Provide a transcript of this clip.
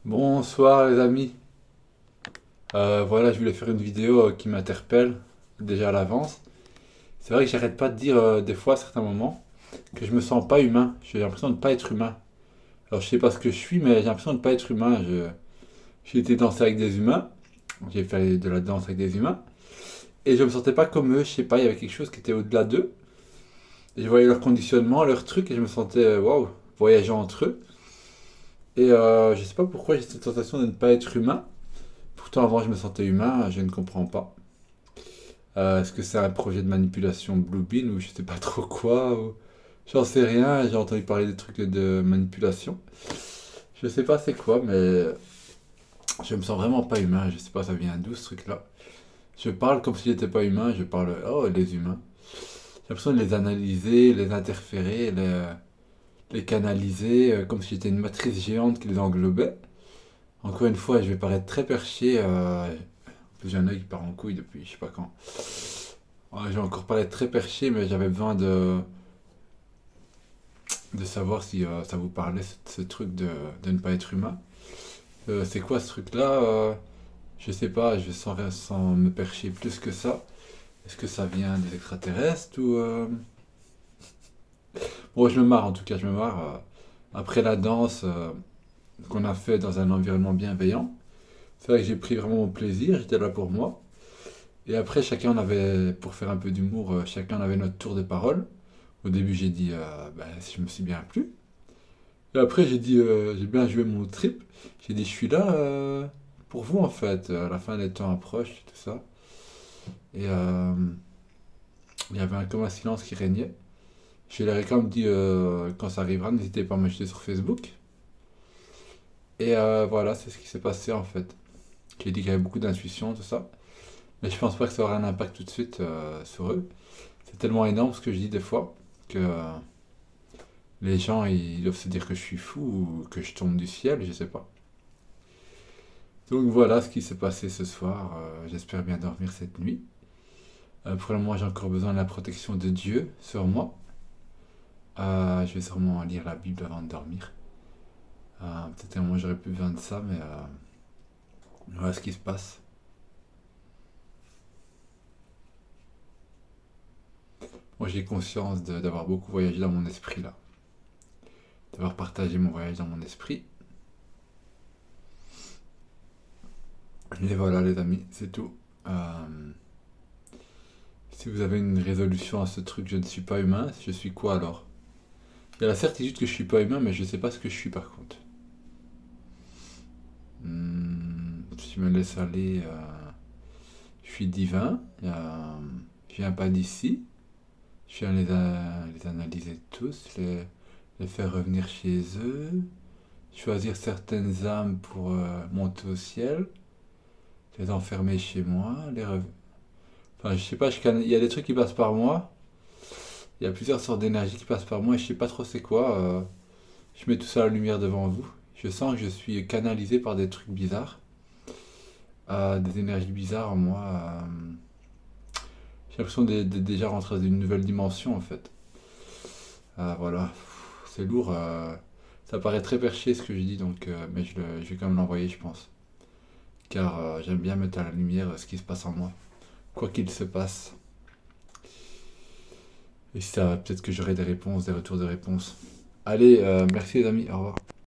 Bonsoir les amis. Voilà, je voulais faire une vidéo qui m'interpelle déjà à l'avance. C'est vrai que j'arrête pas de dire des fois à certains moments que je me sens pas humain. J'ai l'impression de ne pas être humain. Alors je sais pas ce que je suis, mais j'ai l'impression de ne pas être humain. J'ai été danser avec des humains. J'ai fait de la danse avec des humains. Et je me sentais pas comme eux. Je sais pas, il y avait quelque chose qui était au-delà d'eux. Et je voyais leur conditionnement, leurs trucs, et je me sentais waouh, voyageant entre eux. Et je sais pas pourquoi j'ai cette sensation de ne pas être humain. Pourtant avant je me sentais humain, je ne comprends pas. Est-ce que c'est un projet de manipulation Bluebeam ou je sais pas trop quoi ou... J'en sais rien, j'ai entendu parler des trucs de manipulation. Je sais pas c'est quoi, mais je me sens vraiment pas humain. Je sais pas ça vient d'où ce truc-là. Je parle comme si j'étais pas humain, je parle, oh les humains. J'ai l'impression de les analyser, les interférer, les canaliser, comme si j'étais une matrice géante qui les englobait. Encore une fois, je vais paraître très perché. En plus, j'ai un œil qui part en couille depuis je sais pas quand. Ouais, j'ai encore parlé très perché, mais j'avais besoin de savoir si ça vous parlait, ce truc de ne pas être humain. C'est quoi ce truc-là je sais pas, je sens, sans me percher plus que ça. Est-ce que ça vient des extraterrestres ou... Bon, je me marre en tout cas, je me marre. Après la danse qu'on a fait dans un environnement bienveillant, c'est vrai que j'ai pris vraiment mon plaisir, j'étais là pour moi. Et après, chacun on avait, pour faire un peu d'humour, chacun avait notre tour de parole. Au début, j'ai dit, ben, si je me suis bien plu. Et après, j'ai dit, j'ai bien joué mon trip. J'ai dit, je suis là pour vous en fait. La fin des temps approche, tout ça. Et il y avait comme un silence qui régnait. Je leur ai quand même dit, quand ça arrivera, n'hésitez pas à m'ajouter sur Facebook. Et voilà, c'est ce qui s'est passé en fait. J'ai dit qu'il y avait beaucoup d'intuition, tout ça. Mais je pense pas que ça aura un impact tout de suite sur eux. C'est tellement énorme ce que je dis des fois que les gens ils doivent se dire que je suis fou ou que je tombe du ciel, je sais pas. Donc voilà ce qui s'est passé ce soir. J'espère bien dormir cette nuit. Pour le moment, j'ai encore besoin de la protection de Dieu sur moi. Je vais sûrement lire la Bible avant de dormir. Peut-être un moment j'aurais plus besoin de ça, mais voilà ce qui se passe. Moi j'ai conscience d'avoir beaucoup voyagé dans mon esprit là. D'avoir partagé mon voyage dans mon esprit. Et voilà les amis, c'est tout. Si vous avez une résolution à ce truc, je ne suis pas humain, je suis quoi alors? Il y a la certitude que je suis pas humain, mais je sais pas ce que je suis par contre. Si je me laisse aller, je suis divin, je viens pas d'ici, je viens les analyser tous, les faire revenir chez eux, choisir certaines âmes pour monter au ciel, les enfermer chez moi, enfin je sais pas, il y a des trucs qui passent par moi, il y a plusieurs sortes d'énergie qui passent par moi et je sais pas trop c'est quoi. Je mets tout ça à la lumière devant vous. Je sens que je suis canalisé par des trucs bizarres, des énergies bizarres en moi. J'ai l'impression de déjà rentrer dans une nouvelle dimension en fait. Voilà, c'est lourd. Ça paraît très perché ce que je dis, donc, mais je vais quand même l'envoyer, je pense. Car j'aime bien mettre à la lumière ce qui se passe en moi, quoi qu'il se passe. Et ça, peut-être que j'aurai des réponses, des retours de réponses. Allez, merci les amis, au revoir.